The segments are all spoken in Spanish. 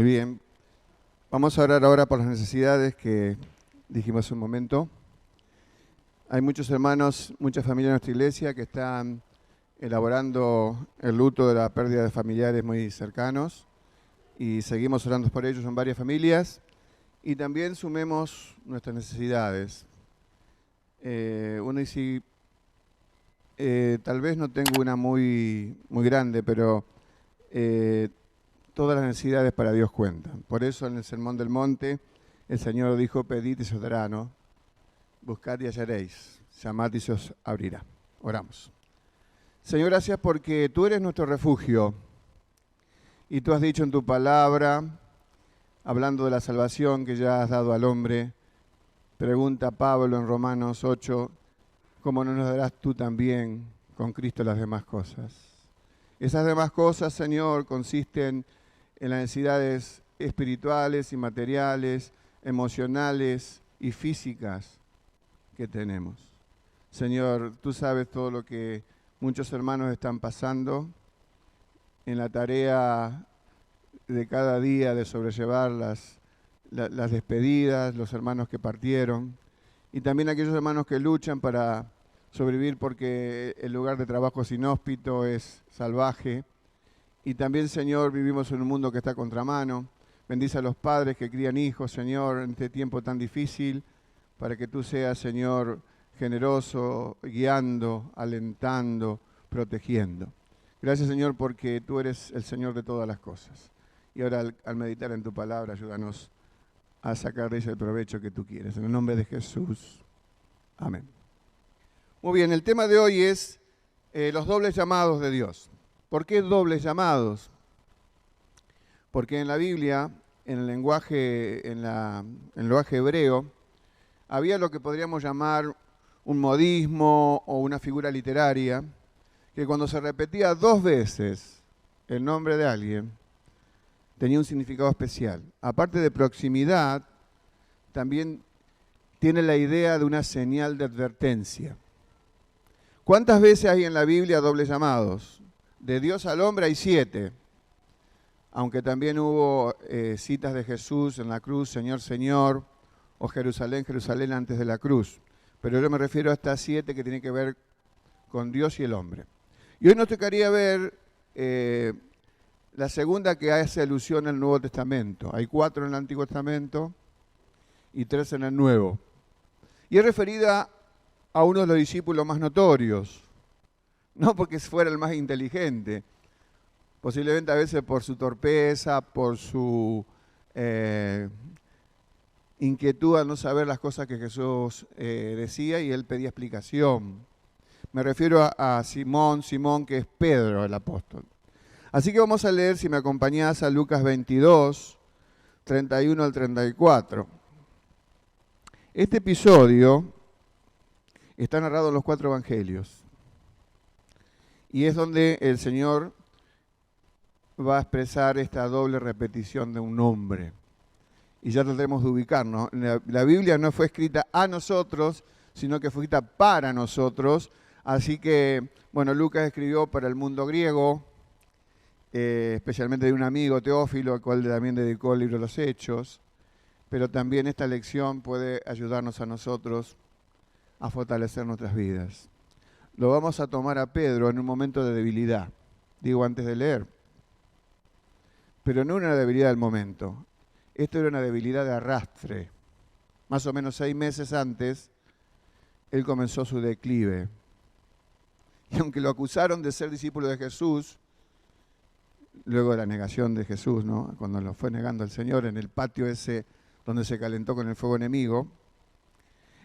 bien. Vamos a orar ahora por las necesidades que dijimos un momento. Hay muchos hermanos, muchas familias en nuestra iglesia que están elaborando el luto de la pérdida de familiares muy cercanos y seguimos orando por ellos en varias familias y también sumemos nuestras necesidades. Uno dice, tal vez no tengo una muy grande, pero todas las necesidades para Dios cuentan. Por eso en el Sermón del Monte el Señor dijo, pedid y se os dará, ¿no? Buscad y hallaréis, llamad y se os abrirá. Oramos. Señor, gracias porque tú eres nuestro refugio y tú has dicho en tu palabra, hablando de la salvación que ya has dado al hombre, pregunta Pablo en Romanos 8, ¿cómo no nos darás tú también con Cristo las demás cosas? Esas demás cosas, Señor, consisten en las necesidades espirituales y materiales, emocionales y físicas que tenemos. Señor, tú sabes todo lo que muchos hermanos están pasando en la tarea de cada día de sobrellevar las despedidas, los hermanos que partieron y también aquellos hermanos que luchan para sobrevivir porque el lugar de trabajo es inhóspito, es salvaje. Y también, Señor, vivimos en un mundo que está a contramano. Bendice a los padres que crían hijos, Señor, en este tiempo tan difícil, para que tú seas, Señor, generoso, guiando, alentando, protegiendo. Gracias, Señor, porque tú eres el Señor de todas las cosas. Y ahora, al meditar en tu palabra, ayúdanos a sacar de ella el provecho que tú quieres. En el nombre de Jesús. Amén. Muy bien, el tema de hoy es los dobles llamados de Dios. ¿Por qué dobles llamados? Porque en la Biblia, en el lenguaje hebreo, había lo que podríamos llamar un modismo o una figura literaria, que cuando se repetía 2 veces el nombre de alguien, tenía un significado especial. Aparte de proximidad, también tiene la idea de una señal de advertencia. ¿Cuántas veces hay en la Biblia dobles llamados? De Dios al hombre hay 7, aunque también hubo citas de Jesús en la cruz, Señor, Señor, o Jerusalén, Jerusalén antes de la cruz. Pero yo me refiero a estas 7 que tienen que ver con Dios y el hombre. Y hoy nos tocaría ver la segunda que hace alusión al Nuevo Testamento. Hay 4 en el Antiguo Testamento y 3 en el Nuevo. Y es referida a uno de los discípulos más notorios. No porque fuera el más inteligente, posiblemente a veces por su torpeza, por su inquietud al no saber las cosas que Jesús decía y él pedía explicación. Me refiero a Simón, que es Pedro el apóstol. Así que vamos a leer, si me acompañás, a Lucas 22, 31 al 34. Este episodio está narrado en los 4 evangelios. Y es donde el Señor va a expresar esta doble repetición de un nombre. Y ya tendremos de ubicarnos. La Biblia no fue escrita a nosotros, sino que fue escrita para nosotros. Así que, bueno, Lucas escribió para el mundo griego, especialmente de un amigo, Teófilo, al cual también dedicó el libro de los Hechos. Pero también esta lección puede ayudarnos a nosotros a fortalecer nuestras vidas. Lo vamos a tomar a Pedro en un momento de debilidad, digo antes de leer. Pero no una debilidad del momento. Esto era una debilidad de arrastre. Más o menos 6 meses antes, él comenzó su declive. Y aunque lo acusaron de ser discípulo de Jesús, luego de la negación de Jesús, ¿no? Cuando lo fue negando al Señor en el patio ese donde se calentó con el fuego enemigo,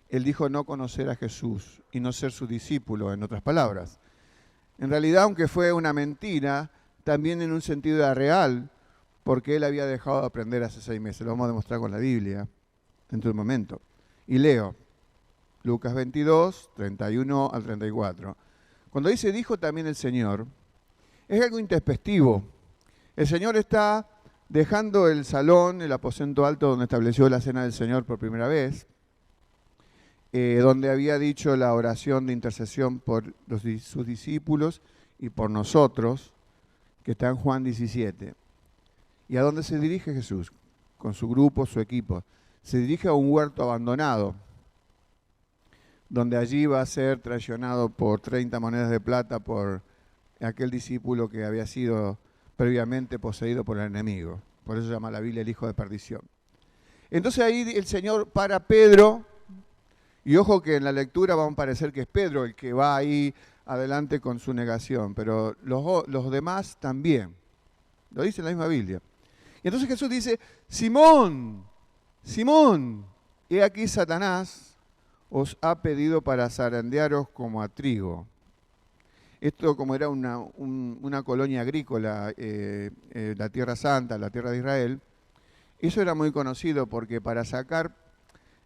él dijo no conocer a Jesús y no ser su discípulo, en otras palabras. En realidad, aunque fue una mentira, también en un sentido era real, porque él había dejado de aprender hace 6 meses. Lo vamos a demostrar con la Biblia dentro de un momento. Y leo Lucas 22, 31 al 34. Cuando dice dijo también el Señor, es algo intempestivo. El Señor está dejando el salón, el aposento alto donde estableció la cena del Señor por primera vez, donde había dicho la oración de intercesión por sus discípulos y por nosotros, que está en Juan 17. ¿Y a dónde se dirige Jesús? Con su grupo, su equipo. Se dirige a un huerto abandonado, donde allí va a ser traicionado por 30 monedas de plata por aquel discípulo que había sido previamente poseído por el enemigo. Por eso se llama la Biblia el hijo de perdición. Entonces ahí el Señor para a Pedro, y ojo que en la lectura va a parecer que es Pedro el que va ahí adelante con su negación, pero los demás también. Lo dice la misma Biblia. Y entonces Jesús dice, Simón, Simón, he aquí Satanás os ha pedido para zarandearos como a trigo. Esto como era una colonia agrícola, la Tierra Santa, la Tierra de Israel, eso era muy conocido porque para sacar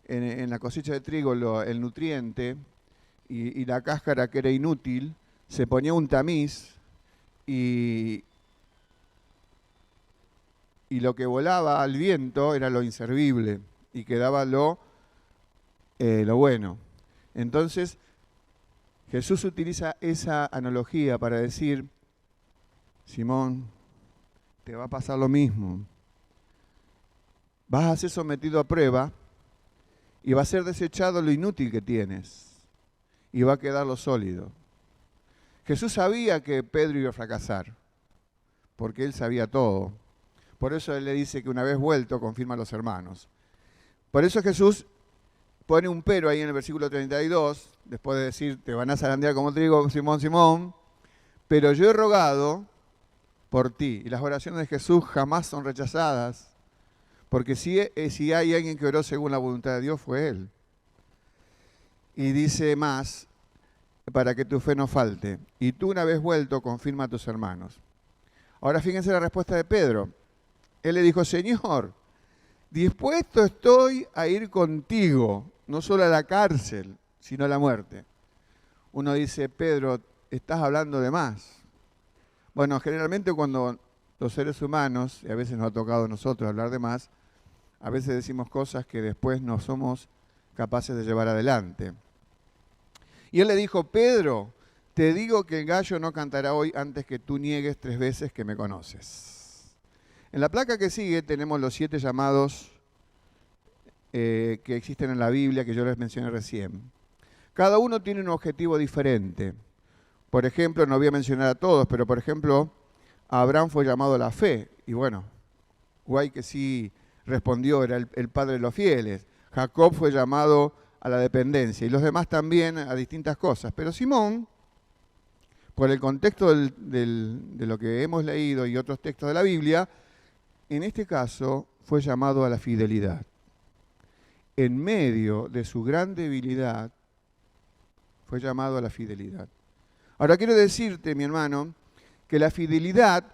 en la cosecha de trigo el nutriente y la cáscara que era inútil, se ponía un tamiz y lo que volaba al viento era lo inservible y quedaba lo bueno. Entonces, Jesús utiliza esa analogía para decir, Simón, te va a pasar lo mismo. Vas a ser sometido a prueba y va a ser desechado lo inútil que tienes y va a quedar lo sólido. Jesús sabía que Pedro iba a fracasar, porque él sabía todo. Por eso él le dice que una vez vuelto confirma a los hermanos. Por eso Jesús pone un pero ahí en el versículo 32, después de decir, te van a zarandear como trigo, Simón, Simón, pero yo he rogado por ti. Y las oraciones de Jesús jamás son rechazadas, porque si hay alguien que oró según la voluntad de Dios, fue Él. Y dice más, para que tu fe no falte. Y tú una vez vuelto, confirma a tus hermanos. Ahora fíjense la respuesta de Pedro. Él le dijo, Señor, dispuesto estoy a ir contigo, no solo a la cárcel, sino a la muerte. Uno dice, Pedro, estás hablando de más. Bueno, generalmente cuando los seres humanos, y a veces nos ha tocado a nosotros hablar de más, a veces decimos cosas que después no somos capaces de llevar adelante. Y él le dijo, Pedro, te digo que el gallo no cantará hoy antes que tú niegues 3 veces que me conoces. En la placa que sigue tenemos los 7 llamados que existen en la Biblia, que yo les mencioné recién. Cada uno tiene un objetivo diferente. Por ejemplo, no voy a mencionar a todos, pero por ejemplo, Abraham fue llamado a la fe. Y bueno, guay que sí respondió, era el padre de los fieles. Jacob fue llamado a la dependencia y los demás también a distintas cosas. Pero Simón, por el contexto de lo que hemos leído y otros textos de la Biblia, en este caso fue llamado a la fidelidad. En medio de su gran debilidad, fue llamado a la fidelidad. Ahora quiero decirte, mi hermano, que la fidelidad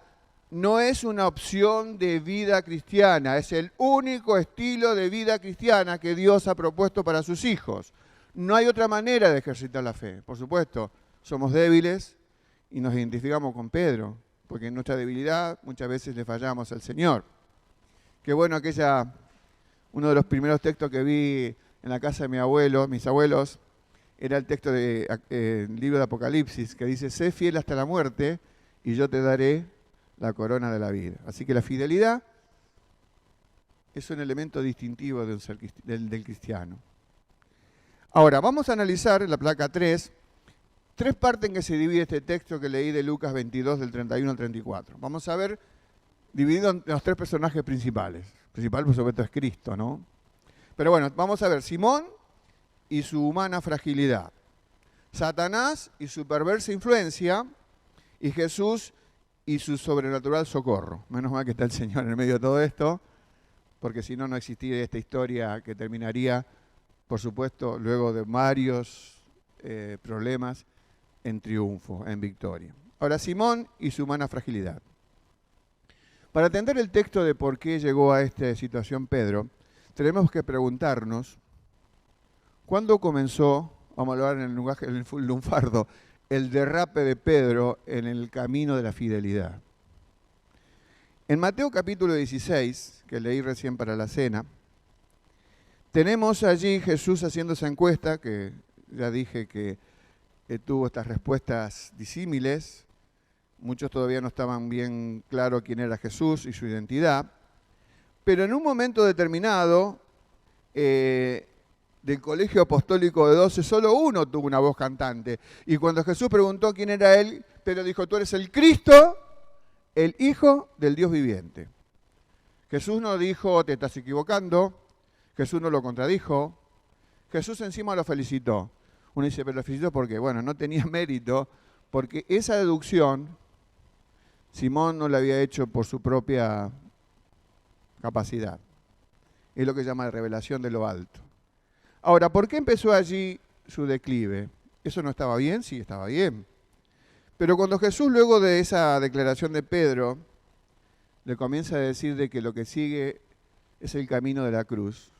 no es una opción de vida cristiana, es el único estilo de vida cristiana que Dios ha propuesto para sus hijos. No hay otra manera de ejercitar la fe. Por supuesto, somos débiles y nos identificamos con Pedro, porque en nuestra debilidad muchas veces le fallamos al Señor. Qué bueno uno de los primeros textos que vi en la casa de mis abuelos, era el texto del libro de Apocalipsis, que dice, sé fiel hasta la muerte y yo te daré la corona de la vida. Así que la fidelidad es un elemento distintivo del cristiano. Ahora, vamos a analizar en la placa 3 partes en que se divide este texto que leí de Lucas 22, del 31 al 34. Vamos a ver, dividido en los 3 personajes principales. El principal, por supuesto, es Cristo, ¿no? Pero bueno, vamos a ver Simón y su humana fragilidad, Satanás y su perversa influencia, y Jesús y su sobrenatural socorro. Menos mal que está el Señor en el medio de todo esto, porque si no, no existiría esta historia que terminaría, por supuesto, luego de varios problemas, en triunfo, en victoria. Ahora, Simón y su humana fragilidad. Para entender el texto de por qué llegó a esta situación Pedro, tenemos que preguntarnos, ¿cuándo comenzó, vamos a hablar en el lunfardo, el derrape de Pedro en el camino de la fidelidad? En Mateo capítulo 16, que leí recién para la cena, tenemos allí Jesús haciendo esa encuesta, que ya dije que tuvo estas respuestas disímiles, Muchos todavía no estaban bien claros quién era Jesús y su identidad. Pero en un momento determinado, del colegio apostólico de 12, solo uno tuvo una voz cantante. Y cuando Jesús preguntó quién era él, Pedro dijo: tú eres el Cristo, el Hijo del Dios viviente. Jesús no dijo: te estás equivocando. Jesús no lo contradijo. Jesús encima lo felicitó. Uno dice: pero lo felicitó porque, bueno, no tenía mérito, porque esa deducción Simón no la había hecho por su propia capacidad. Es lo que se llama la revelación de lo alto. Ahora, ¿por qué empezó allí su declive? ¿Eso no estaba bien? Sí, estaba bien. Pero cuando Jesús, luego de esa declaración de Pedro, le comienza a decir de que lo que sigue es el camino de la cruz,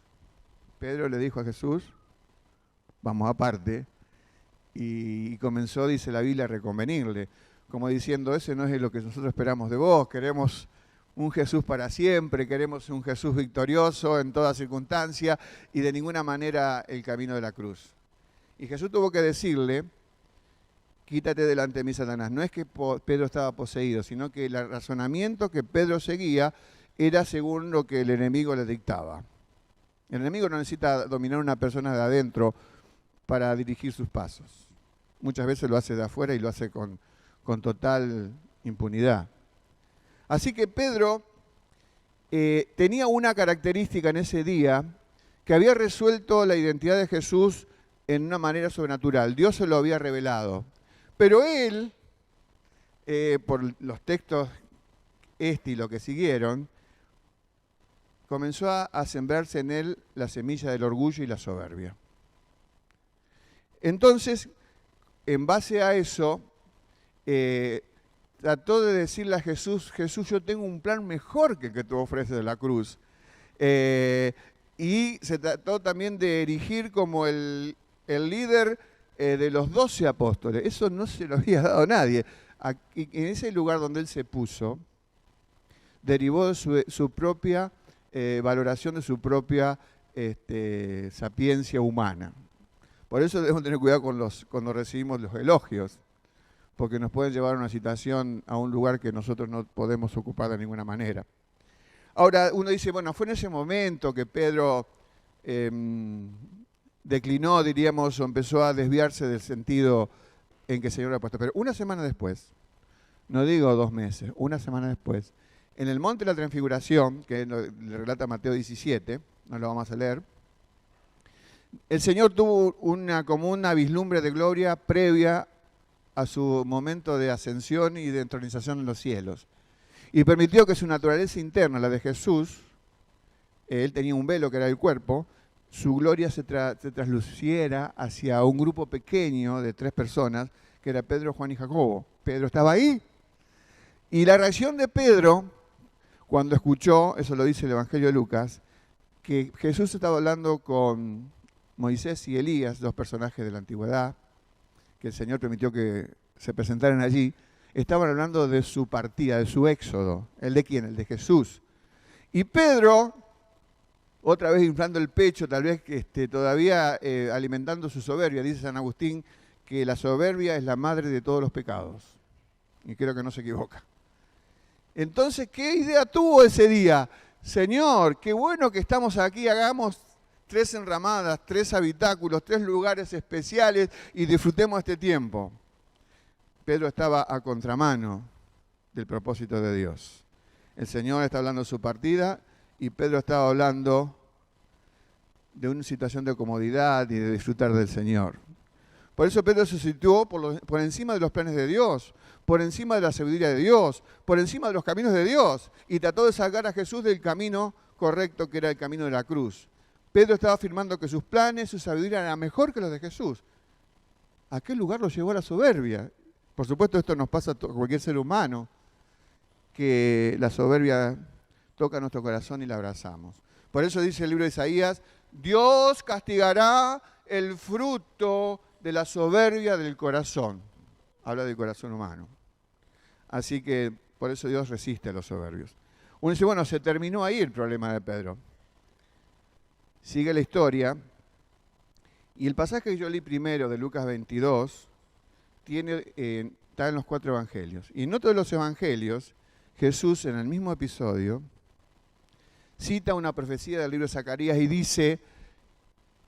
Pedro le dijo a Jesús: vamos aparte, y comenzó, dice la Biblia, a reconvenirle, como diciendo: ese no es lo que nosotros esperamos de vos, queremos un Jesús para siempre, queremos un Jesús victorioso en toda circunstancia y de ninguna manera el camino de la cruz. Y Jesús tuvo que decirle: quítate delante de mí, Satanás. No es que Pedro estaba poseído, sino que el razonamiento que Pedro seguía era según lo que el enemigo le dictaba. El enemigo no necesita dominar a una persona de adentro para dirigir sus pasos. Muchas veces lo hace de afuera y lo hace con total impunidad. Así que Pedro tenía una característica en ese día, que había resuelto la identidad de Jesús en una manera sobrenatural. Dios se lo había revelado. Pero él, por los textos y lo que siguieron, comenzó a sembrarse en él la semilla del orgullo y la soberbia. Entonces, en base a eso, trató de decirle a Jesús: Jesús, yo tengo un plan mejor que el que tú ofreces de la cruz. Y se trató también de erigir como el líder de los 12 apóstoles. Eso no se lo había dado a nadie. En ese lugar donde él se puso, derivó de su propia valoración, de su propia sapiencia humana. Por eso debemos tener cuidado cuando recibimos los elogios, porque nos pueden llevar a una situación, a un lugar que nosotros no podemos ocupar de ninguna manera. Ahora, uno dice: bueno, fue en ese momento que Pedro declinó, diríamos, o empezó a desviarse del sentido en que el Señor lo ha puesto. Pero una semana después, no digo 2 meses, una semana después, en el monte de la transfiguración, que le relata Mateo 17, no lo vamos a leer, el Señor tuvo como una vislumbre de gloria previa a su momento de ascensión y de entronización en los cielos. Y permitió que su naturaleza interna, la de Jesús, él tenía un velo que era el cuerpo, su gloria se trasluciera hacia un grupo pequeño de 3 personas, que era Pedro, Juan y Jacobo. Pedro estaba ahí. Y la reacción de Pedro, cuando escuchó, eso lo dice el Evangelio de Lucas, que Jesús estaba hablando con Moisés y Elías, 2 personajes de la antigüedad, que el Señor permitió que se presentaran allí, estaban hablando de su partida, de su éxodo. ¿El de quién? El de Jesús. Y Pedro, otra vez inflando el pecho, tal vez todavía alimentando su soberbia, dice San Agustín que la soberbia es la madre de todos los pecados. Y creo que no se equivoca. Entonces, ¿qué idea tuvo ese día? Señor, qué bueno que estamos aquí, hagamos 3 enramadas, 3 habitáculos, 3 lugares especiales y disfrutemos este tiempo. Pedro estaba a contramano del propósito de Dios. El Señor está hablando de su partida y Pedro estaba hablando de una situación de comodidad y de disfrutar del Señor. Por eso Pedro se situó por encima de los planes de Dios, por encima de la sabiduría de Dios, por encima de los caminos de Dios, y trató de sacar a Jesús del camino correcto, que era el camino de la cruz. Pedro estaba afirmando que sus planes, su sabiduría eran mejor que los de Jesús. ¿A qué lugar lo llevó la soberbia? Por supuesto, esto nos pasa a cualquier ser humano, que la soberbia toca nuestro corazón y la abrazamos. Por eso dice el libro de Isaías: Dios castigará el fruto de la soberbia del corazón. Habla del corazón humano. Así que por eso Dios resiste a los soberbios. Uno dice: bueno, se terminó ahí el problema de Pedro. Sigue la historia. Y el pasaje que yo leí primero de Lucas 22 tiene está en los 4 evangelios. Y en otro de los evangelios, Jesús en el mismo episodio cita una profecía del libro de Zacarías y dice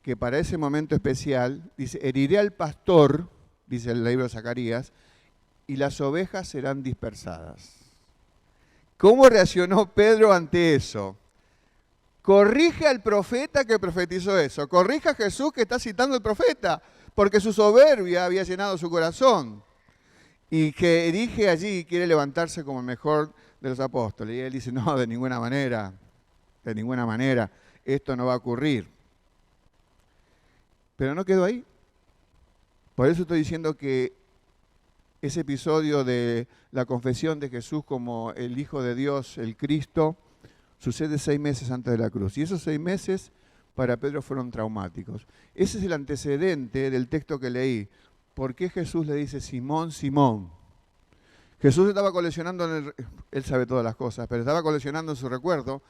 que para ese momento especial, dice, heriré al pastor, dice el libro de Zacarías, y las ovejas serán dispersadas. ¿Cómo reaccionó Pedro ante eso? Corrige al profeta que profetizó eso. Corrige a Jesús que está citando al profeta, porque su soberbia había llenado su corazón. Y que erige allí, quiere levantarse como el mejor de los apóstoles. Y él dice, no, de ninguna manera, esto no va a ocurrir. Pero no quedó ahí. Por eso estoy diciendo que ese episodio de la confesión de Jesús como el Hijo de Dios, el Cristo, sucede 6 meses antes de la cruz. Y esos 6 meses para Pedro fueron traumáticos. Ese es el antecedente del texto que leí. ¿Por qué Jesús le dice Simón, Simón? Jesús estaba coleccionando, él sabe todas las cosas, pero estaba coleccionando en su recuerdo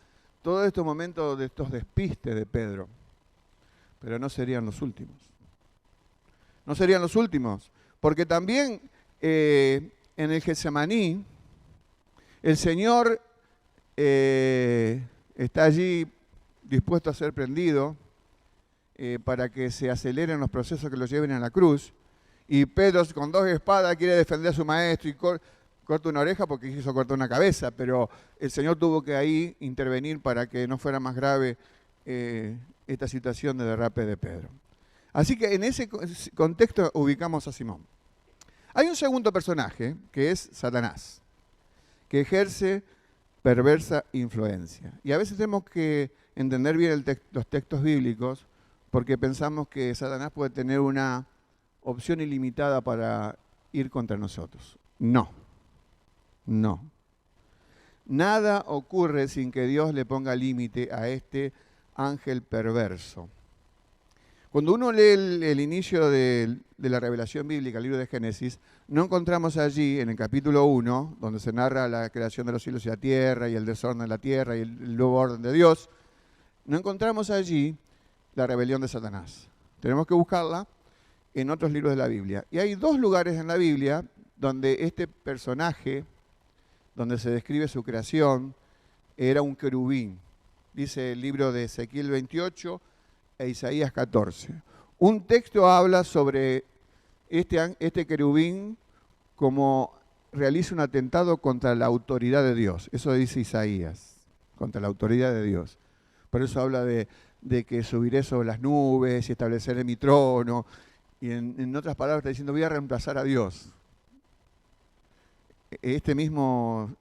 todos estos momentos de estos despistes de Pedro. Pero no serían los últimos. No serían los últimos, porque también en el Getsemaní, el Señor está allí dispuesto a ser prendido para que se aceleren los procesos que lo lleven a la cruz. Y Pedro con 2 espadas quiere defender a su maestro y corta una oreja porque quiso cortar una cabeza, pero el Señor tuvo que ahí intervenir para que no fuera más grave esta situación de derrape de Pedro. Así que en ese contexto ubicamos a Simón. Hay un segundo personaje, que es Satanás, que ejerce perversa influencia. Y a veces tenemos que entender bien los textos bíblicos porque pensamos que Satanás puede tener una opción ilimitada para ir contra nosotros. No. Nada ocurre sin que Dios le ponga límite a este ángel perverso. Cuando uno lee el inicio de la revelación bíblica, el libro de Génesis, no encontramos allí, en el capítulo 1, donde se narra la creación de los cielos y la tierra, y el desorden de la tierra, y el nuevo orden de Dios, no encontramos allí la rebelión de Satanás. Tenemos que buscarla en otros libros de la Biblia. Y hay 2 lugares en la Biblia donde este personaje, donde se describe su creación, era un querubín. Dice el libro de Ezequiel 28 e Isaías 14. Un texto habla sobre este querubín como realiza un atentado contra la autoridad de Dios. Eso dice Isaías, contra la autoridad de Dios. Por eso habla de que subiré sobre las nubes y estableceré mi trono. Y en otras palabras está diciendo, voy a reemplazar a Dios. Este mismo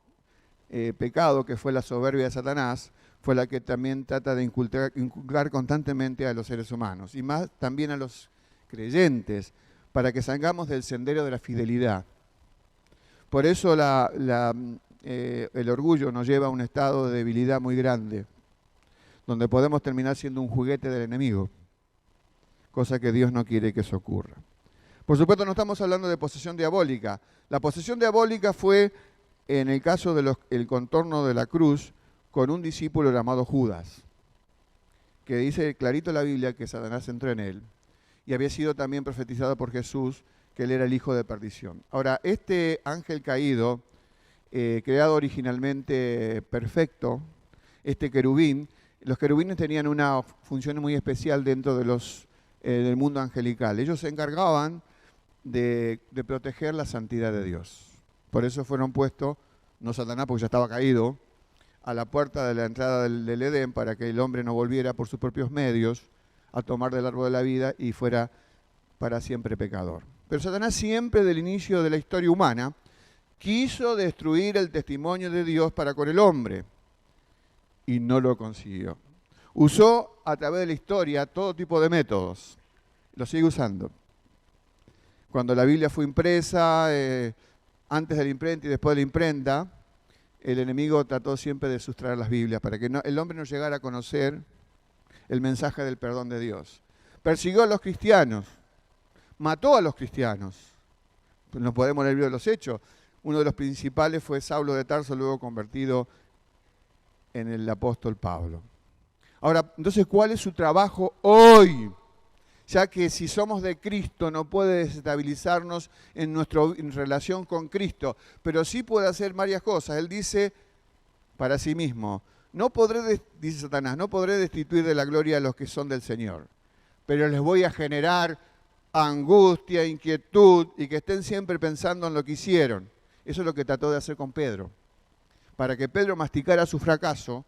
pecado que fue la soberbia de Satanás fue la que también trata de inculcar constantemente a los seres humanos y más también a los creyentes para que salgamos del sendero de la fidelidad. Por eso el orgullo nos lleva a un estado de debilidad muy grande, donde podemos terminar siendo un juguete del enemigo, cosa que Dios no quiere que eso ocurra. Por supuesto, no estamos hablando de posesión diabólica. La posesión diabólica fue, en el caso del contorno de la cruz, con un discípulo llamado Judas, que dice clarito en la Biblia que Satanás entró en él, y había sido también profetizado por Jesús que él era el hijo de perdición. Ahora, este ángel caído, creado originalmente perfecto, este querubín, los querubines tenían una función muy especial dentro de del mundo angelical. Ellos se encargaban de proteger la santidad de Dios. Por eso fueron puestos, no Satanás porque ya estaba caído, a la puerta de la entrada del Edén para que el hombre no volviera por sus propios medios a tomar del árbol de la vida y fuera para siempre pecador. Pero Satanás siempre del inicio de la historia humana quiso destruir el testimonio de Dios para con el hombre y no lo consiguió. Usó a través de la historia todo tipo de métodos, lo sigue usando. Cuando la Biblia fue impresa, antes de la imprenta y después de la imprenta, el enemigo trató siempre de sustraer las Biblias para que el hombre no llegara a conocer el mensaje del perdón de Dios. Persiguió a los cristianos, mató a los cristianos. Pues nos podemos leer el libro de los Hechos. Uno de los principales fue Saulo de Tarso, luego convertido en el apóstol Pablo. Ahora, entonces, ¿cuál es su trabajo hoy? ya que si somos de Cristo no puede desestabilizarnos en nuestra relación con Cristo, pero sí puede hacer varias cosas. Él dice para sí mismo, dice Satanás, no podré destituir de la gloria a los que son del Señor, pero les voy a generar angustia, inquietud y que estén siempre pensando en lo que hicieron. Eso es lo que trató de hacer con Pedro, para que Pedro masticara su fracaso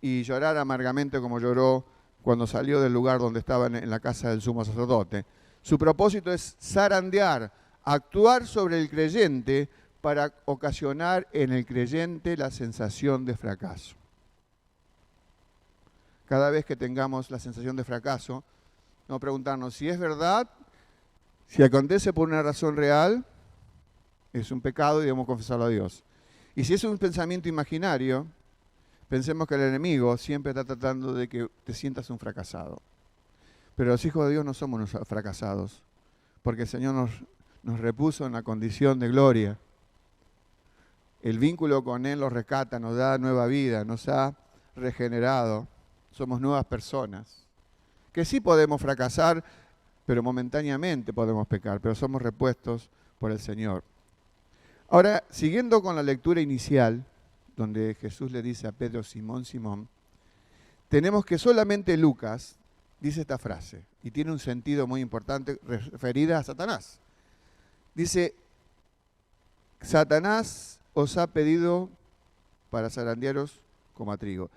y llorara amargamente como lloró cuando salió del lugar donde estaba en la casa del sumo sacerdote. Su propósito es zarandear, actuar sobre el creyente para ocasionar en el creyente la sensación de fracaso. Cada vez que tengamos la sensación de fracaso, no preguntarnos si es verdad, si acontece por una razón real, es un pecado y debemos confesarlo a Dios. Y si es un pensamiento imaginario, pensemos que el enemigo siempre está tratando de que te sientas un fracasado. Pero los hijos de Dios no somos unos fracasados, porque el Señor nos repuso en la condición de gloria. El vínculo con Él nos rescata, nos da nueva vida, nos ha regenerado. Somos nuevas personas. Que sí podemos fracasar, pero momentáneamente podemos pecar, pero somos repuestos por el Señor. Ahora, siguiendo con la lectura inicial, donde Jesús le dice a Pedro, Simón, Simón, tenemos que solamente Lucas dice esta frase, y tiene un sentido muy importante referida a Satanás. Dice, Satanás os ha pedido para zarandearos como a trigo.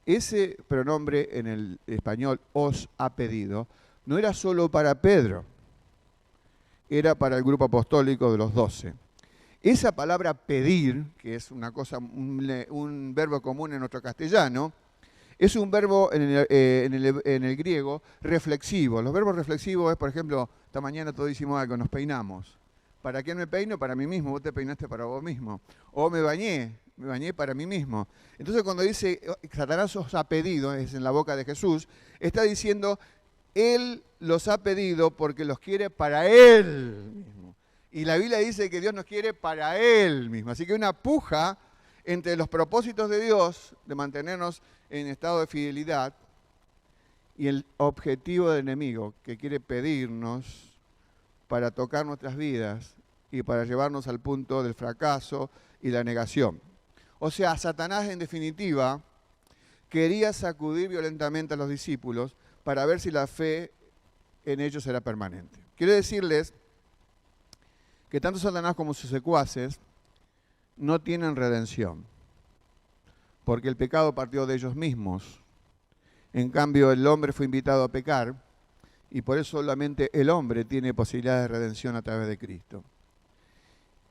Ese pronombre en el español, os ha pedido, no era solo para Pedro, era para el grupo apostólico de los 12. Esa palabra pedir, que es una cosa, un verbo común en nuestro castellano, es un verbo en el griego reflexivo. Los verbos reflexivos es, por ejemplo, esta mañana todos hicimos algo, nos peinamos. ¿Para quién me peino? Para mí mismo. Vos te peinaste para vos mismo. O me bañé para mí mismo. Entonces cuando dice Satanás os ha pedido, es en la boca de Jesús, está diciendo, Él los ha pedido porque los quiere para Él mismo. Y la Biblia dice que Dios nos quiere para Él mismo. Así que hay una puja entre los propósitos de Dios de mantenernos en estado de fidelidad y el objetivo del enemigo que quiere pedirnos para tocar nuestras vidas y para llevarnos al punto del fracaso y la negación. O sea, Satanás en definitiva quería sacudir violentamente a los discípulos para ver si la fe en ellos era permanente. Quiero decirles que tanto Satanás como sus secuaces no tienen redención, porque el pecado partió de ellos mismos. En cambio, el hombre fue invitado a pecar, y por eso solamente el hombre tiene posibilidad de redención a través de Cristo.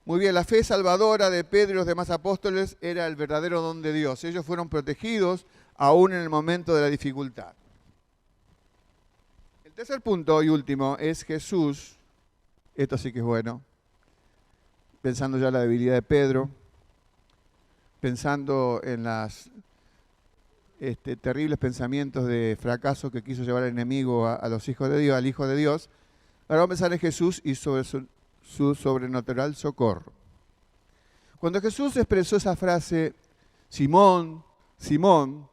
Muy bien, la fe salvadora de Pedro y los demás apóstoles era el verdadero don de Dios. Ellos fueron protegidos aún en el momento de la dificultad. El tercer punto y último es Jesús, esto sí que es bueno, pensando ya en la debilidad de Pedro, pensando en los terribles pensamientos de fracaso que quiso llevar el enemigo a los hijos de Dios, al Hijo de Dios. Ahora vamos a pensar en Jesús y sobre su sobrenatural socorro. Cuando Jesús expresó esa frase, Simón, Simón,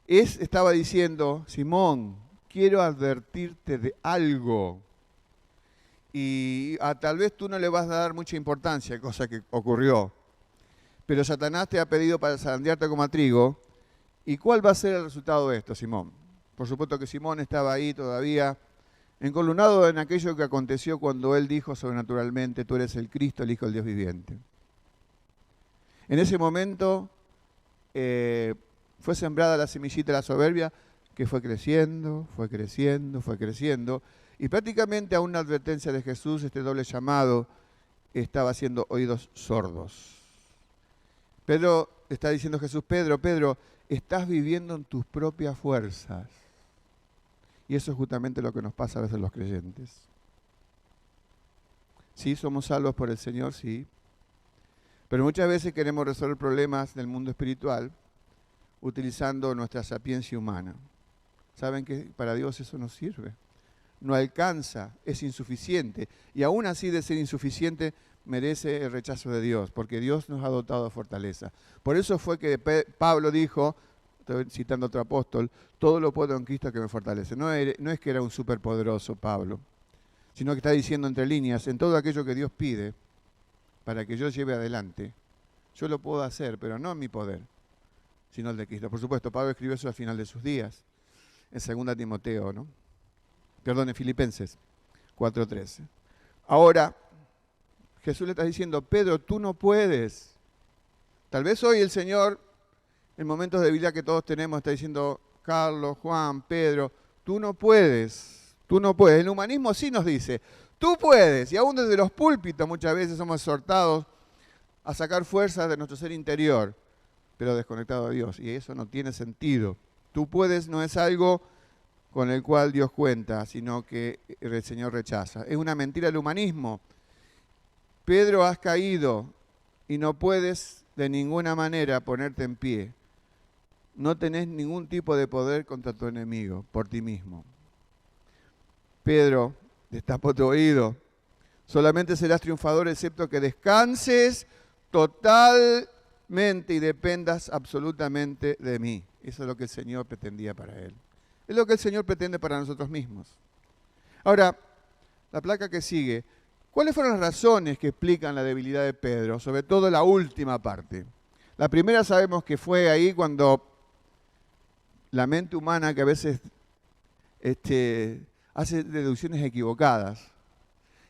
estaba diciendo, Simón, quiero advertirte de algo. Y tal vez tú no le vas a dar mucha importancia, cosa que ocurrió. Pero Satanás te ha pedido para zarandearte como a trigo. ¿Y cuál va a ser el resultado de esto, Simón? Por supuesto que Simón estaba ahí todavía, encolumnado en aquello que aconteció cuando él dijo sobrenaturalmente, tú eres el Cristo, el Hijo del Dios viviente. En ese momento fue sembrada la semillita de la soberbia, que fue creciendo, fue creciendo, fue creciendo. Y prácticamente a una advertencia de Jesús, este doble llamado estaba haciendo oídos sordos. Pedro, está diciendo Jesús, Pedro, estás viviendo en tus propias fuerzas. Y eso es justamente lo que nos pasa a veces los creyentes. Sí, somos salvos por el Señor, sí. Pero muchas veces queremos resolver problemas del mundo espiritual utilizando nuestra sapiencia humana. ¿Saben que para Dios eso no sirve? No alcanza, es insuficiente. Y aún así de ser insuficiente merece el rechazo de Dios, porque Dios nos ha dotado de fortaleza. Por eso fue que Pablo dijo, estoy citando a otro apóstol, todo lo puedo en Cristo que me fortalece. No es que era un superpoderoso Pablo, sino que está diciendo entre líneas, en todo aquello que Dios pide para que yo lleve adelante, yo lo puedo hacer, pero no en mi poder, sino el de Cristo. Por supuesto, Pablo escribió eso al final de sus días, en 2 Timoteo, ¿no? Perdón, en Filipenses 4:13. Ahora, Jesús le está diciendo, Pedro, tú no puedes. Tal vez hoy el Señor, en momentos de debilidad que todos tenemos, está diciendo, Carlos, Juan, Pedro, tú no puedes, tú no puedes. El humanismo sí nos dice, tú puedes. Y aún desde los púlpitos muchas veces somos exhortados a sacar fuerzas de nuestro ser interior, pero desconectado de Dios. Y eso no tiene sentido. Tú puedes no es algo con el cual Dios cuenta, sino que el Señor rechaza. Es una mentira el humanismo. Pedro, has caído y no puedes de ninguna manera ponerte en pie. No tenés ningún tipo de poder contra tu enemigo, por ti mismo. Pedro, destapa tu oído. Solamente serás triunfador excepto que descanses totalmente y dependas absolutamente de mí. Eso es lo que el Señor pretendía para él. Es lo que el Señor pretende para nosotros mismos. Ahora, la placa que sigue. ¿Cuáles fueron las razones que explican la debilidad de Pedro? Sobre todo la última parte. La primera sabemos que fue ahí cuando la mente humana, que a veces hace deducciones equivocadas.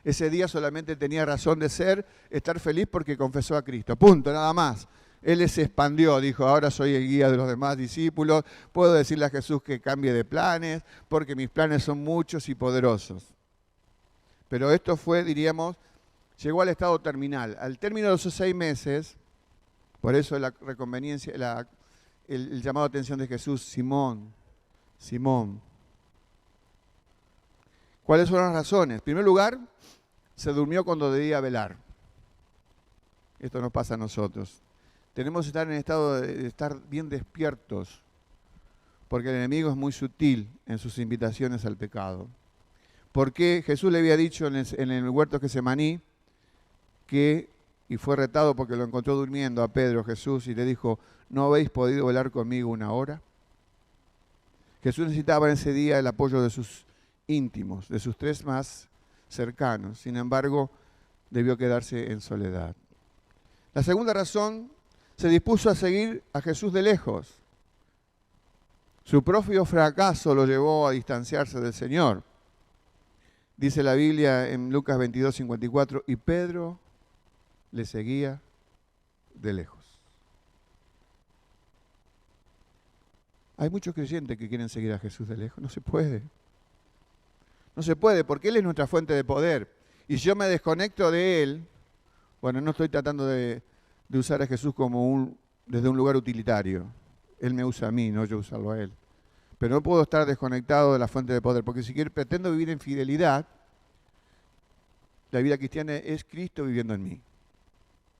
Ese día solamente tenía razón de ser, estar feliz porque confesó a Cristo. Punto, nada más. Él se expandió, dijo, ahora soy el guía de los demás discípulos, puedo decirle a Jesús que cambie de planes, porque mis planes son muchos y poderosos. Pero esto fue, diríamos, llegó al estado terminal. Al término de esos 6 meses, por eso la reconveniencia, el llamado de atención de Jesús, Simón, Simón. ¿Cuáles son las razones? En primer lugar, se durmió cuando debía velar. Esto nos pasa a nosotros. Tenemos que estar en estado de estar bien despiertos, porque el enemigo es muy sutil en sus invitaciones al pecado. Porque Jesús le había dicho en el huerto de Getsemaní que, y fue retado porque lo encontró durmiendo a Pedro, Jesús, y le dijo, ¿no habéis podido velar conmigo 1 hora? Jesús necesitaba en ese día el apoyo de sus íntimos, de sus 3 más cercanos. Sin embargo, debió quedarse en soledad. La segunda razón, se dispuso a seguir a Jesús de lejos. Su propio fracaso lo llevó a distanciarse del Señor. Dice la Biblia en Lucas 22:54, y Pedro le seguía de lejos. Hay muchos creyentes que quieren seguir a Jesús de lejos. No se puede. No se puede porque Él es nuestra fuente de poder. Y si yo me desconecto de Él, bueno, no estoy tratando de usar a Jesús como desde un lugar utilitario. Él me usa a mí, no yo usarlo a Él. Pero no puedo estar desconectado de la fuente de poder, porque si pretendo vivir en fidelidad, la vida cristiana es Cristo viviendo en mí.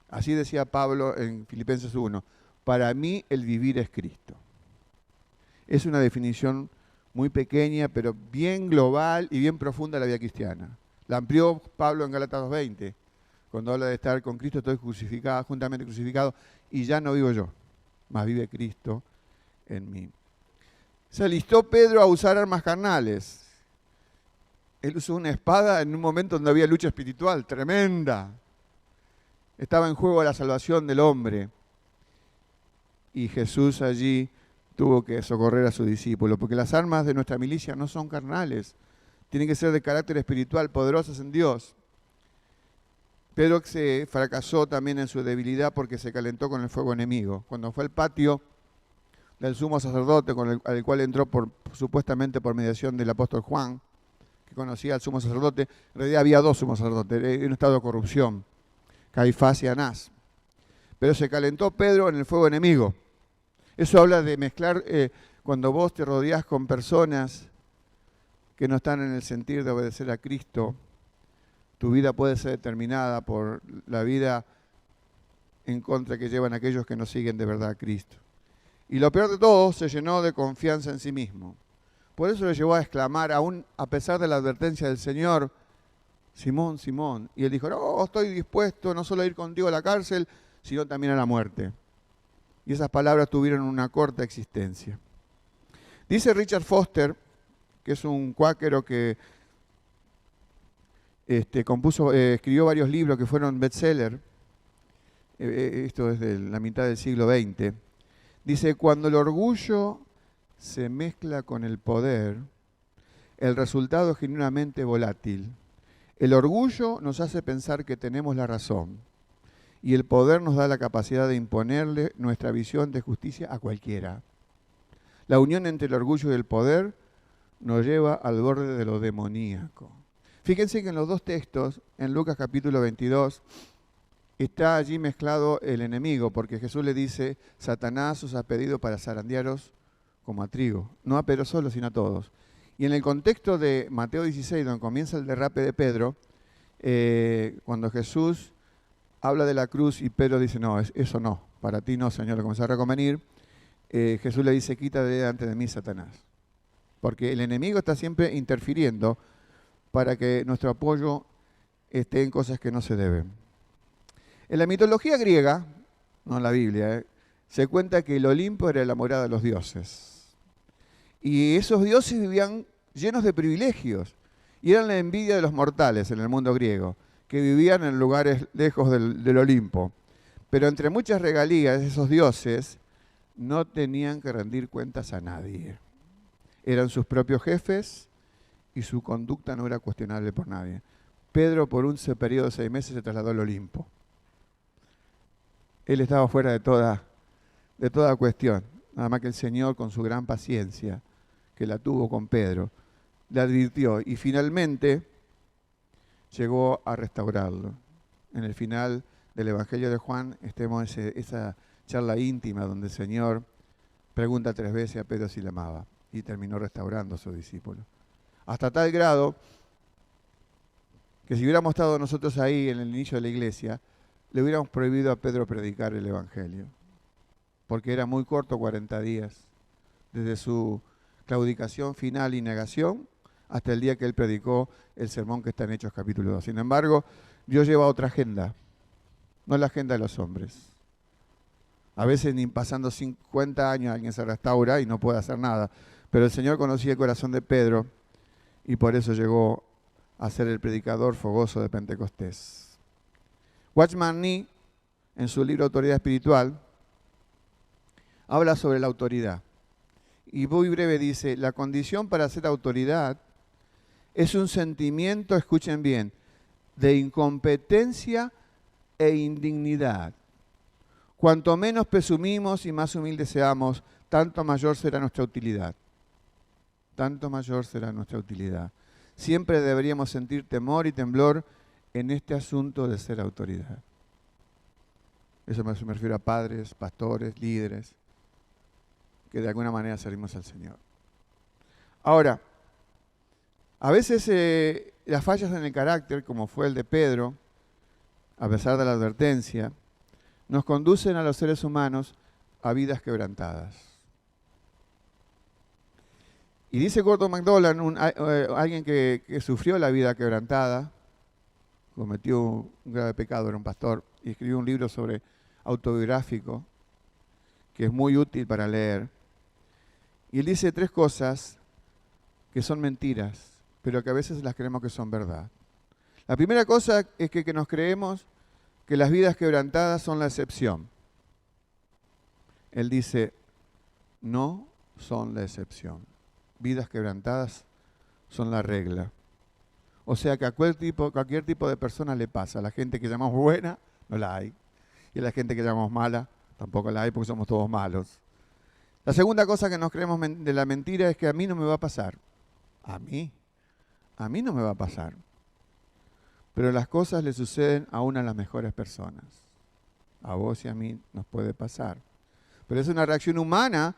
Así decía Pablo en Filipenses 1, para mí el vivir es Cristo. Es una definición muy pequeña, pero bien global y bien profunda de la vida cristiana. La amplió Pablo en Gálatas 2:20, cuando habla de estar con Cristo, estoy crucificado, juntamente crucificado, y ya no vivo yo, mas vive Cristo en mí. Se alistó Pedro a usar armas carnales. Él usó una espada en un momento donde había lucha espiritual tremenda. Estaba en juego la salvación del hombre. Y Jesús allí tuvo que socorrer a su discípulo, porque las armas de nuestra milicia no son carnales, tienen que ser de carácter espiritual, poderosas en Dios. Pedro se fracasó también en su debilidad porque se calentó con el fuego enemigo. Cuando fue al patio del sumo sacerdote, al cual entró supuestamente por mediación del apóstol Juan, que conocía al sumo sacerdote, en realidad había 2 sumos sacerdotes, en un estado de corrupción, Caifás y Anás. Pero se calentó Pedro en el fuego enemigo. Eso habla de mezclar, cuando vos te rodeás con personas que no están en el sentir de obedecer a Cristo, tu vida puede ser determinada por la vida en contra que llevan aquellos que no siguen de verdad a Cristo. Y lo peor de todo, se llenó de confianza en sí mismo. Por eso le llevó a exclamar, aún a pesar de la advertencia del Señor, Simón, Simón. Y él dijo, no, estoy dispuesto no solo a ir contigo a la cárcel, sino también a la muerte. y esas palabras tuvieron una corta existencia. Dice Richard Foster, que es un cuáquero que escribió varios libros que fueron bestseller, esto es de la mitad del siglo XX, dice, cuando el orgullo se mezcla con el poder, el resultado es genuinamente volátil. El orgullo nos hace pensar que tenemos la razón y el poder nos da la capacidad de imponerle nuestra visión de justicia a cualquiera. La unión entre el orgullo y el poder nos lleva al borde de lo demoníaco. Fíjense que en los dos textos, en Lucas capítulo 22, está allí mezclado el enemigo, porque Jesús le dice, Satanás os ha pedido para zarandearos como a trigo, no a Pedro solo, sino a todos. Y en el contexto de Mateo 16, donde comienza el derrape de Pedro, cuando Jesús habla de la cruz y Pedro dice, no, eso no, para ti no, Señor, le comenzó a reconvenir, Jesús le dice, quítate delante de mí, Satanás. Porque el enemigo está siempre interfiriendo para que nuestro apoyo esté en cosas que no se deben. En la mitología griega, no en la Biblia, se cuenta que el Olimpo era la morada de los dioses. Y esos dioses vivían llenos de privilegios y eran la envidia de los mortales en el mundo griego, que vivían en lugares lejos del Olimpo. Pero entre muchas regalías, esos dioses no tenían que rendir cuentas a nadie. Eran sus propios jefes y su conducta no era cuestionable por nadie. Pedro, por un periodo de 6 meses, se trasladó al Olimpo. Él estaba fuera de toda cuestión. Nada más que el Señor, con su gran paciencia, que la tuvo con Pedro, le advirtió y finalmente llegó a restaurarlo. En el final del Evangelio de Juan estemos esa charla íntima donde el Señor pregunta 3 veces a Pedro si le amaba y terminó restaurando a su discípulo. Hasta tal grado que si hubiéramos estado nosotros ahí en el inicio de la iglesia, le hubiéramos prohibido a Pedro predicar el Evangelio, porque era muy corto, 40 días, desde su claudicación final y negación hasta el día que él predicó el sermón que está en Hechos capítulo 2. Sin embargo, Dios lleva otra agenda, no la agenda de los hombres. A veces ni pasando 50 años alguien se restaura y no puede hacer nada, pero el Señor conocía el corazón de Pedro y por eso llegó a ser el predicador fogoso de Pentecostés. Watchman Nee, en su libro Autoridad Espiritual, habla sobre la autoridad. Y muy breve dice, la condición para ser autoridad es un sentimiento, escuchen bien, de incompetencia e indignidad. Cuanto menos presumimos y más humildes seamos, tanto mayor será nuestra utilidad. Tanto mayor será nuestra utilidad. Siempre deberíamos sentir temor y temblor en este asunto de ser autoridad. Eso me refiero a padres, pastores, líderes, que de alguna manera servimos al Señor. Ahora, a veces las fallas en el carácter, como fue el de Pedro, a pesar de la advertencia, nos conducen a los seres humanos a vidas quebrantadas. Y dice Gordon MacDonald, alguien que sufrió la vida quebrantada, cometió un grave pecado, era un pastor, y escribió un libro sobre autobiográfico, que es muy útil para leer. Y él dice 3 cosas que son mentiras, pero que a veces las creemos que son verdad. La primera cosa es que nos creemos que las vidas quebrantadas son la excepción. Él dice, no son la excepción. Vidas quebrantadas son la regla. O sea que a cualquier tipo de persona le pasa. A la gente que llamamos buena, no la hay. Y a la gente que llamamos mala, tampoco la hay porque somos todos malos. La segunda cosa que nos creemos de la mentira es que a mí no me va a pasar. A mí no me va a pasar. Pero las cosas le suceden a una de las mejores personas. A vos y a mí nos puede pasar. Pero es una reacción humana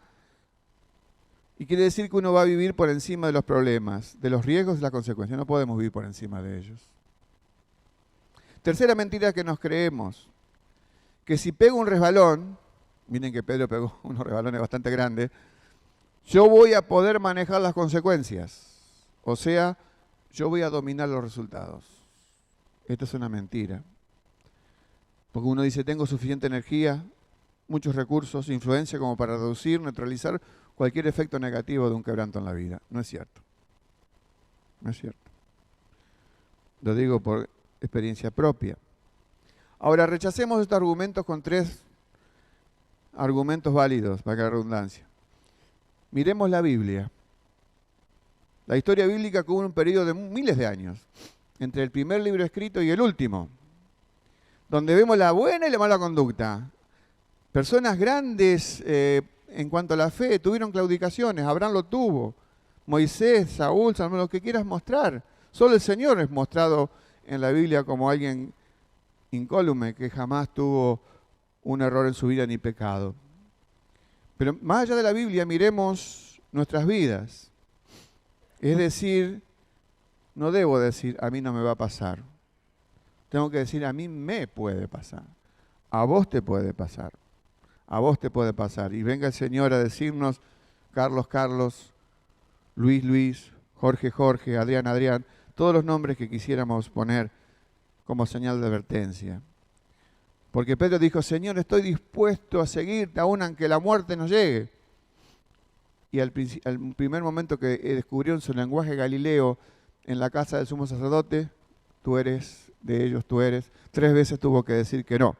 y quiere decir que uno va a vivir por encima de los problemas, de los riesgos y las consecuencias. No podemos vivir por encima de ellos. Tercera mentira que nos creemos, que si pego un resbalón, miren que Pedro pegó unos resbalones bastante grandes, yo voy a poder manejar las consecuencias. O sea, yo voy a dominar los resultados. Esto es una mentira. Porque uno dice, tengo suficiente energía, muchos recursos, influencia como para reducir, neutralizar cualquier efecto negativo de un quebranto en la vida. No es cierto. No es cierto. Lo digo por experiencia propia. Ahora, rechacemos estos argumentos con 3 argumentos válidos, para que la redundancia. Miremos la Biblia. La historia bíblica cubre un periodo de miles de años, entre el primer libro escrito y el último, donde vemos la buena y la mala conducta. Personas grandes en cuanto a la fe tuvieron claudicaciones, Abraham lo tuvo, Moisés, Saúl, Salomón, lo que quieras mostrar. Solo el Señor es mostrado en la Biblia como alguien incólume, que jamás tuvo un error en su vida ni pecado. Pero más allá de la Biblia, miremos nuestras vidas. Es decir, no debo decir, a mí no me va a pasar. Tengo que decir, a mí me puede pasar. A vos te puede pasar. A vos te puede pasar. Y venga el Señor a decirnos, Carlos, Carlos, Luis, Luis, Jorge, Jorge, Adrián, Adrián, todos los nombres que quisiéramos poner como señal de advertencia. Porque Pedro dijo, Señor, estoy dispuesto a seguirte aún aunque la muerte nos llegue. Y al primer momento que descubrió en su lenguaje galileo en la casa del sumo sacerdote, tú eres de ellos, tú eres, 3 veces tuvo que decir que no.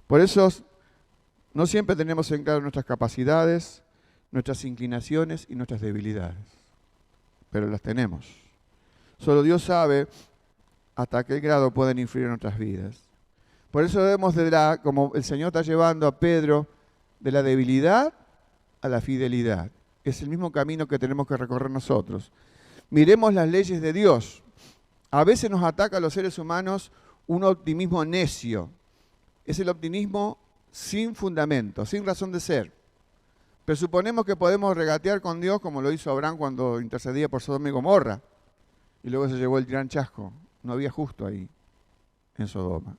Por eso no siempre tenemos en claro nuestras capacidades, nuestras inclinaciones y nuestras debilidades, pero las tenemos. Solo Dios sabe hasta qué grado pueden influir en nuestras vidas. Por eso debemos, como el Señor está llevando a Pedro, de la debilidad a la fidelidad. Es el mismo camino que tenemos que recorrer nosotros. Miremos las leyes de Dios. A veces nos ataca a los seres humanos un optimismo necio. Es el optimismo sin fundamento, sin razón de ser. Presuponemos que podemos regatear con Dios como lo hizo Abraham cuando intercedía por Sodoma y Gomorra. Y luego se llevó el gran chasco. No había justo ahí, en Sodoma.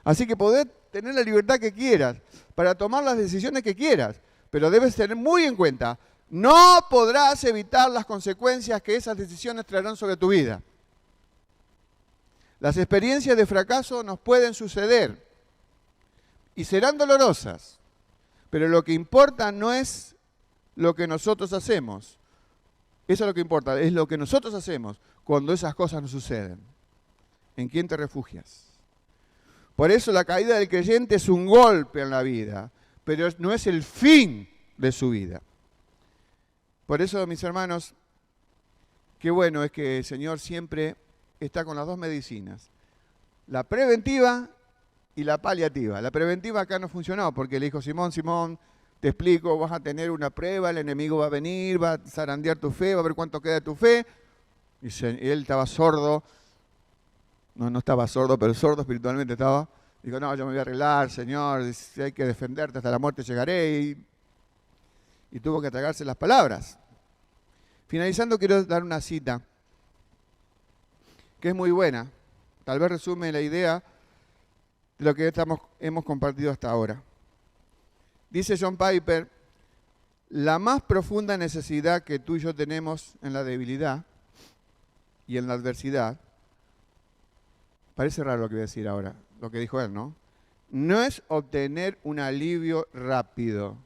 Así que podés tener la libertad que quieras, para tomar las decisiones que quieras, pero debes tener muy en cuenta, no podrás evitar las consecuencias que esas decisiones traerán sobre tu vida. Las experiencias de fracaso nos pueden suceder y serán dolorosas, pero lo que importa no es lo que nosotros hacemos. Eso es lo que importa, es lo que nosotros hacemos cuando esas cosas nos suceden. ¿En quién te refugias? Por eso la caída del creyente es un golpe en la vida, pero no es el fin de su vida. Por eso, mis hermanos, qué bueno es que el Señor siempre está con las 2 medicinas, la preventiva y la paliativa. La preventiva acá no funcionó porque le dijo, Simón, Simón, te explico, vas a tener una prueba, el enemigo va a venir, va a zarandear tu fe, va a ver cuánto queda de tu fe. Y él estaba sordo. No estaba sordo, pero sordo espiritualmente estaba. Dijo, no, yo me voy a arreglar, Señor, si hay que defenderte hasta la muerte llegaré. Y tuvo que tragarse las palabras. Finalizando, quiero dar una cita que es muy buena. Tal vez resume la idea de lo que hemos compartido hasta ahora. Dice John Piper, la más profunda necesidad que tú y yo tenemos en la debilidad y en la adversidad, parece raro lo que voy a decir ahora, lo que dijo él, ¿no? No es obtener un alivio rápido.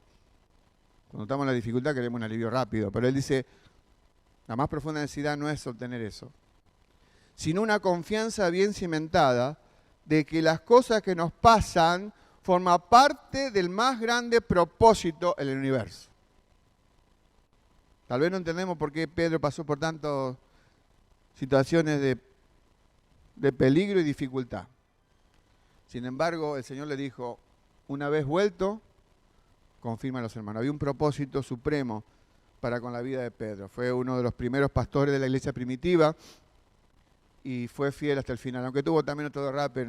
Cuando estamos en la dificultad queremos un alivio rápido, pero él dice, la más profunda necesidad no es obtener eso, sino una confianza bien cimentada de que las cosas que nos pasan forman parte del más grande propósito en el universo. Tal vez no entendemos por qué Pedro pasó por tantas situaciones de peligro y dificultad. Sin embargo, el Señor le dijo, una vez vuelto, confirma a los hermanos. Había un propósito supremo para con la vida de Pedro. Fue uno de los primeros pastores de la iglesia primitiva y fue fiel hasta el final. Aunque tuvo también otro derrape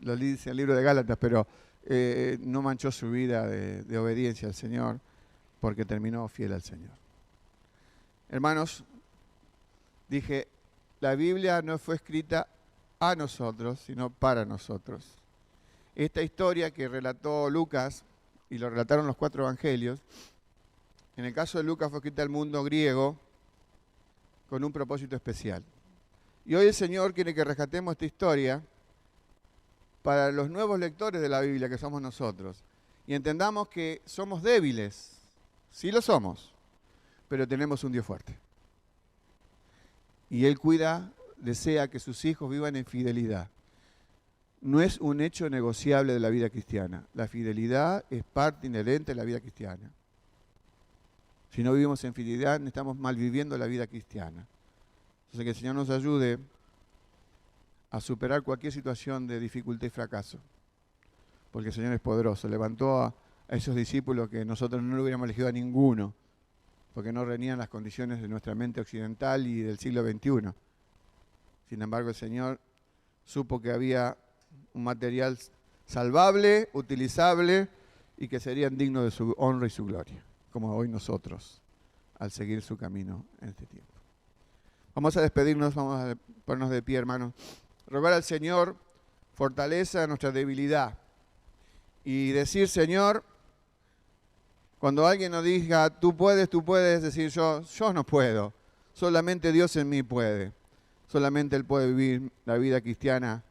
lo dice el libro de Gálatas, pero no manchó su vida de obediencia al Señor porque terminó fiel al Señor. Hermanos, dije, la Biblia no fue escrita a nosotros, sino para nosotros. Esta historia que relató Lucas, y lo relataron los 4 evangelios, en el caso de Lucas fue escrita al mundo griego con un propósito especial. Y hoy el Señor quiere que rescatemos esta historia para los nuevos lectores de la Biblia que somos nosotros. Y entendamos que somos débiles, sí lo somos, pero tenemos un Dios fuerte. Y Él desea que sus hijos vivan en fidelidad. No es un hecho negociable de la vida cristiana. La fidelidad es parte inherente de la vida cristiana. Si no vivimos en fidelidad, estamos mal viviendo la vida cristiana. Entonces que el Señor nos ayude a superar cualquier situación de dificultad y fracaso. Porque el Señor es poderoso. Levantó a esos discípulos que nosotros no lo hubiéramos elegido a ninguno, porque no reunían las condiciones de nuestra mente occidental y del siglo XXI. Sin embargo, el Señor supo que había un material salvable, utilizable y que serían dignos de su honra y su gloria, como hoy nosotros, al seguir su camino en este tiempo. Vamos a despedirnos, vamos a ponernos de pie, hermanos. Rogar al Señor fortaleza nuestra debilidad y decir, Señor, cuando alguien nos diga, tú puedes decir, yo no puedo. Solamente Dios en mí puede. Solamente Él puede vivir la vida cristiana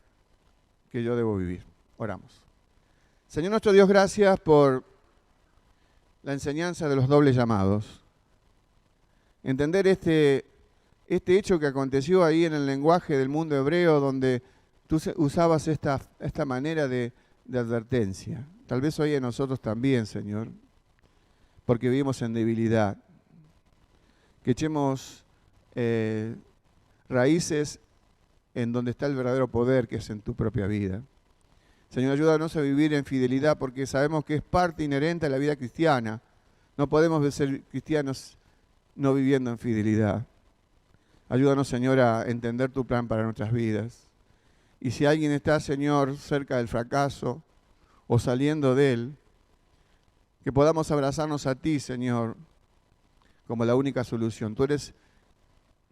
que yo debo vivir. Oramos. Señor nuestro Dios, gracias por la enseñanza de los dobles llamados. Entender este hecho que aconteció ahí en el lenguaje del mundo hebreo, donde tú usabas esta manera de advertencia. Tal vez hoy en nosotros también, Señor, porque vivimos en debilidad. Que echemos raíces en donde está el verdadero poder, que es en tu propia vida. Señor, ayúdanos a vivir en fidelidad, porque sabemos que es parte inherente a la vida cristiana. No podemos ser cristianos no viviendo en fidelidad. Ayúdanos, Señor, a entender tu plan para nuestras vidas. Y si alguien está, Señor, cerca del fracaso o saliendo de él, que podamos abrazarnos a ti, Señor, como la única solución. Tú eres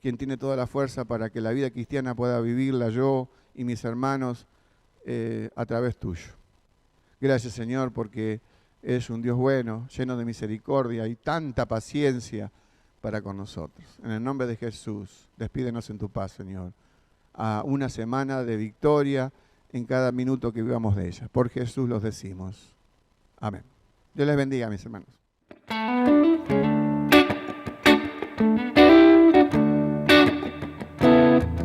quien tiene toda la fuerza para que la vida cristiana pueda vivirla yo y mis hermanos a través tuyo. Gracias, Señor, porque eres un Dios bueno, lleno de misericordia y tanta paciencia para con nosotros. En el nombre de Jesús, despídenos en tu paz, Señor, a una semana de victoria en cada minuto que vivamos de ella. Por Jesús los decimos. Amén. Dios les bendiga, mis hermanos.